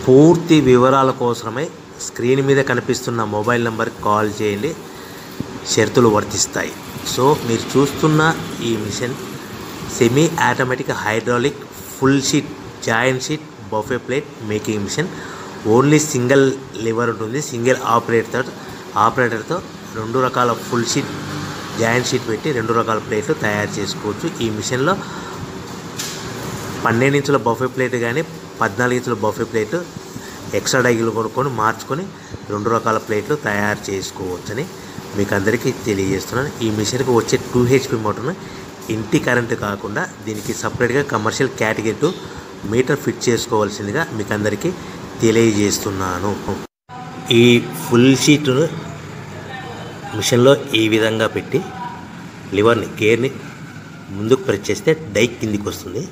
పూర్తి వివరాల కోసమై స్క్రీన్ మీద కనిపిస్తున్న మొబైల్ నెంబర్కి కాల్ చేయండి. షరతులు వర్తిస్తాయి. సో మీరు చూస్తున్న ఈ machine semi automatic hydraulic full sheet joint sheet buffet plate making machine. Only single lever ఉంటుంది. సింగిల్ ఆపరేటర్తో 2 రకాల ఫుల్ షీట్ జాయింట్ షీట్ పెట్టి 2 రకాల ప్లేట్లు తయారు చేసుకోవచ్చు. ఈ మిషన్లో 12 ఇంచుల బఫే ప్లేట్ కానీ 14 ఇంచుల బఫే ప్లేట్ ఎక్స్ట్రా డైగులు కొనుక్కొని మార్చుకొని 2 రకాల ప్లేట్లు తయారు చేసుకోవచ్చని మీకు అందరికీ తెలియజేస్తున్నాను. ఈ మిషన్కి వచ్చే 2 HP మోటార్ను ఇంటి కరెంటు కాకుండా దీనికి సపరేట్గా కమర్షియల్ కేటగిరీ 2 మీటర్ ఫిట్ చేసుకోవాల్సిందిగా మీకు అందరికీ తెలియజేస్తున్నాను. ఈ ఫుల్ షీట్ను మిషన్లో ఈ విధంగా పెట్టి లివర్ని గేర్ని ముందుకు ప్రెస్ చేస్తే డై కిందికి వస్తుంది.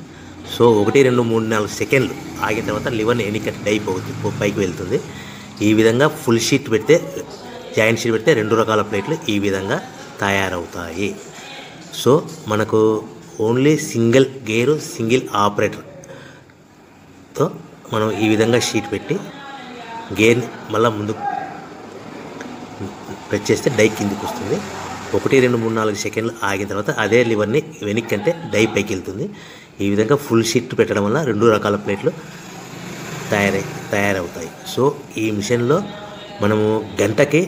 సో 1 2 3 4 సెకండ్లు ఆగిన తర్వాత లివర్ని ఎన్నికట్టి డై పైకి వెళ్తుంది. ఈ విధంగా ఫుల్ షీట్ పెడితే జాయింట్ షీట్ పెడితే 2 రకాల ప్లేట్లు ఈ విధంగా తయారవుతాయి. సో మనకు ఓన్లీ సింగిల్ గేరు సింగిల్ ఆపరేటర్తో మనం ఈ విధంగా షీట్ పెట్టి గేర్ని మళ్ళీ ముందుకు ప్రెస్ చేస్తే డై కిందికి వస్తుంది. 1 2 3 4 సెకండ్లు ఆగిన తర్వాత అదే లివర్ని వెనక్కి అంటే డై పైకి వెళ్తుంది. ఈ విధంగా ఫుల్ షీట్ పెట్టడం వల్ల 2 రకాల ప్లేట్లు తయారవుతాయి. సో ఈ మిషన్లో మనము గంటకి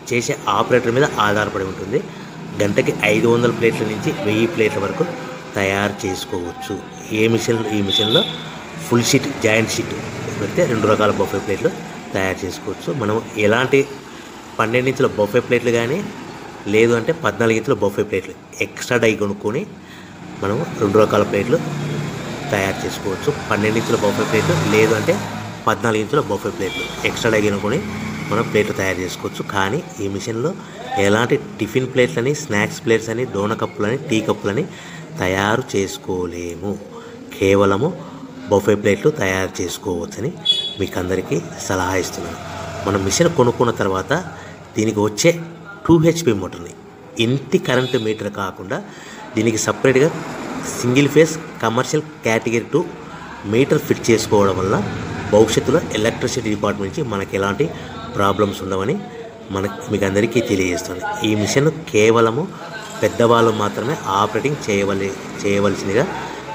చేసే ఆపరేటర్ మీద ఆధారపడి ఉంటుంది. గంటకి 500 ప్లేట్ల నుంచి 1000 ప్లేట్ల వరకు తయారు చేసుకోవచ్చు. ఈ మిషన్లో ఫుల్ షీట్ జాయింట్ షీట్ పెడితే 2 రకాల బఫే ప్లేట్లు తయారు చేసుకోవచ్చు. మనం ఎలాంటి 12 ఇంచుల బఫే ప్లేట్లు కానీ లేదు అంటే 14 ఇంచుల బఫే ప్లేట్లు ఎక్స్ట్రా డై కొనుక్కొని మనం 2 రకాల ప్లేట్లు తయారు చేసుకోవచ్చు. 12 ఇంచుల బఫే ప్లేట్లు లేదు అంటే 14 ఇంచుల బఫే ప్లేట్లు ఎక్స్ట్రా డై కొనుక్కొని మనం ప్లేట్లు తయారు చేసుకోవచ్చు. కానీ ఈ మిషన్లో ఎలాంటి టిఫిన్ ప్లేట్లని స్నాక్స్ ప్లేట్స్ అని డోన కప్పులని టీ కప్పులని తయారు చేసుకోలేము. కేవలము బఫే ప్లేట్లు తయారు చేసుకోవచ్చని మీకు అందరికీ సలహా ఇస్తున్నాను. మనం మిషన్ కొనుక్కున్న తర్వాత దీనికి వచ్చే 2 HP మోటార్ని ఇంటి కరెంటు మీటర్ కాకుండా దీనికి సపరేట్గా single phase commercial category 2 metre fit చేసుకోవడం వల్ల భవిష్యత్తులో ఎలక్ట్రిసిటీ డిపార్ట్మెంట్ నుంచి మనకి ఎలాంటి ప్రాబ్లమ్స్ ఉండవని మీకు అందరికీ తెలియజేస్తుంది. ఈ మిషన్ కేవలము పెద్దవాళ్ళు మాత్రమే ఆపరేటింగ్ చేయవలసిందిగా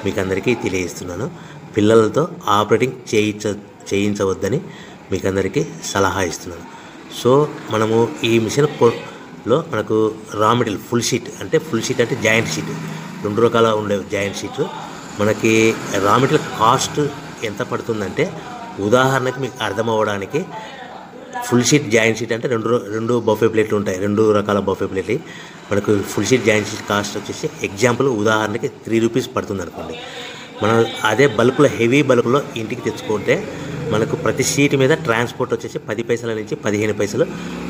మీకు అందరికీ తెలియజేస్తున్నాను. పిల్లలతో ఆపరేటింగ్ చేయించవద్దని మీకు అందరికీ సలహా ఇస్తున్నాను. సో మనము ఈ మిషన్లో మనకు రా మెటీరియల్ ఫుల్ షీట్ అంటే జాయింట్ షీట్ 2 రకాల ఉండే జాయింట్ షీట్ మనకి రా మెటీరియల్ కాస్ట్ ఎంత పడుతుందంటే ఉదాహరణకి మీకు అర్థం అవ్వడానికి ఫుల్ షీట్ జాయింట్ షీట్ అంటే 2 బఫే ప్లేట్లు ఉంటాయి. 2 రకాల బఫే ప్లేట్లు మనకు full sheet joint sheet cost వచ్చేసి ఎగ్జాంపుల్ ఉదాహరణకి 3 రూపీస్ పడుతుంది అనుకోండి. మనం అదే బల్క్లో హెవీ బల్క్లో ఇంటికి తెచ్చుకుంటే మనకు ప్రతి షీట్ మీద ట్రాన్స్పోర్ట్ వచ్చేసి 10 పైసల నుంచి 15 పైసలు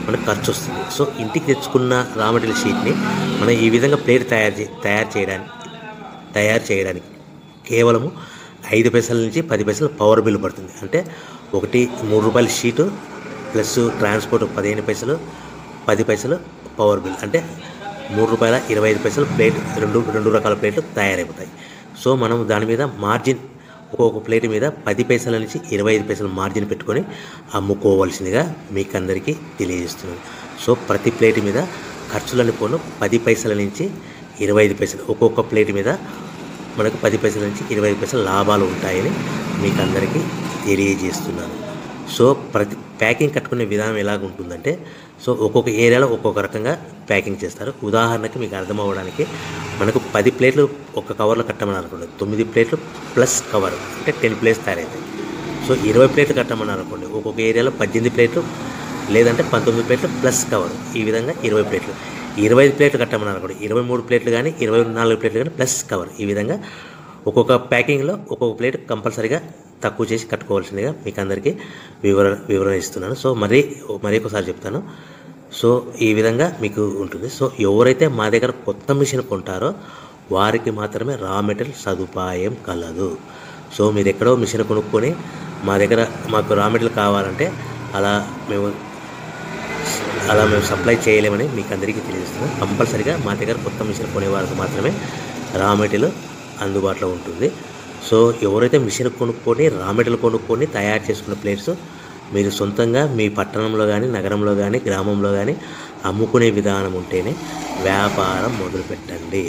మనకు ఖర్చు వస్తుంది. సో ఇంటికి తెచ్చుకున్న రా మెటీరియల్ షీట్ని మనం ఈ విధంగా ప్లేట్ తయారు చేయడానికి కేవలము 5 పైసల నుంచి 10 పైసలు పవర్ బిల్ పడుతుంది. అంటే ఒకటి 3 రూపాయల షీటు ప్లస్ ట్రాన్స్పోర్ట్ 15 పైసలు 10 పైసలు పవర్ బిల్ అంటే 3 రూపాయల 25 పైసలు ప్లేట్ 2 రకాల ప్లేట్లు తయారైపోతాయి. సో మనం దాని మీద మార్జిన్ ఒక్కొక్క ప్లేట్ మీద 10 పైసల నుంచి 25 పైసలు మార్జిన్ పెట్టుకొని అమ్ముకోవాల్సిందిగా మీకు అందరికీ తెలియజేస్తున్నాను. సో ప్రతి ప్లేట్ మీద ఖర్చులని పోను 10 పైసల నుంచి 25 పైసలు ఒక్కొక్క ప్లేట్ మీద మనకు 10 పైసల నుంచి 25 పైసలు లాభాలు ఉంటాయని మీకు అందరికీ తెలియజేస్తున్నాను. సో ప్రతి ప్యాకింగ్ కట్టుకునే విధానం ఎలాగ ఉంటుందంటే సో ఒక్కొక్క ఏరియాలో ఒక్కొక్క రకంగా ప్యాకింగ్ చేస్తారు. ఉదాహరణకి మీకు అర్థం అవ్వడానికి మనకు 10 ప్లేట్లు ఒక కవర్లో కట్టమని అనుకోండి 9 ప్లేట్లు ప్లస్ కవర్ అంటే 10 ప్లేట్స్ తయారవుతాయి. సో 20 ప్లేట్లు కట్టమని అనుకోండి ఒక్కొక్క ఏరియాలో 18 ప్లేట్లు లేదంటే 19 ప్లేట్లు ప్లస్ కవర్ ఈ విధంగా 20 ప్లేట్లు. 25 ప్లేట్లు కట్టమని అనుకోండి 23 ప్లేట్లు కానీ 24 ప్లేట్లు కానీ ప్లస్ కవర్ ఈ విధంగా ఒక్కొక్క ప్యాకింగ్లో ఒక్కొక్క ప్లేట్ కంపల్సరీగా తక్కువ చేసి కట్టుకోవాల్సిందిగా మీకు అందరికీ వివరణ ఇస్తున్నాను. సో మరీ ఒకసారి చెప్తాను. సో ఈ విధంగా మీకు ఉంటుంది. సో ఎవరైతే మా దగ్గర కొత్త మిషన్ కొంటారో వారికి మాత్రమే రా మెటీరియల్ సదుపాయం కలదు. సో మీరు ఎక్కడో మిషన్ కొనుక్కొని మాకు రా మెటీరియల్ కావాలంటే అలా మేము సప్లై చేయలేమని మీకు అందరికీ తెలియజేస్తున్నాం. కంపల్సరీగా మా దగ్గర కొత్త మిషన్ కొనే వారికి మాత్రమే రా మెటీరియల్ అందుబాటులో ఉంటుంది. సో ఎవరైతే మిషన్ కొనుక్కొని రా మెటీరియల్ కొనుక్కొని తయారు చేసుకున్న ప్లేట్స్ మీరు సొంతంగా మీ పట్టణంలో కానీ నగరంలో కానీ గ్రామంలో కానీ అమ్ముకునే విధానం ఉంటేనే వ్యాపారం మొదలుపెట్టండి.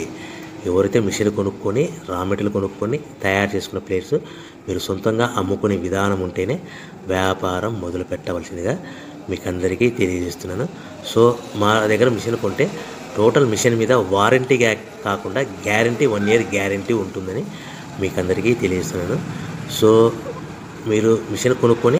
ఎవరైతే మిషన్ కొనుక్కొని రా మెటీరియల్ కొనుక్కొని తయారు చేసుకున్న ప్లేట్స్ మీరు సొంతంగా అమ్ముకునే విధానం ఉంటేనే వ్యాపారం మొదలు పెట్టవలసిందిగా మీకు అందరికీ తెలియజేస్తున్నాను. సో మా దగ్గర మిషన్ కొంటే టోటల్ మిషన్ మీద వారంటీ కాకుండా గ్యారంటీ 1 year గ్యారంటీ ఉంటుందని మీకు అందరికీ తెలియజేస్తున్నాను. సో మీరు మిషన్ కొనుక్కొని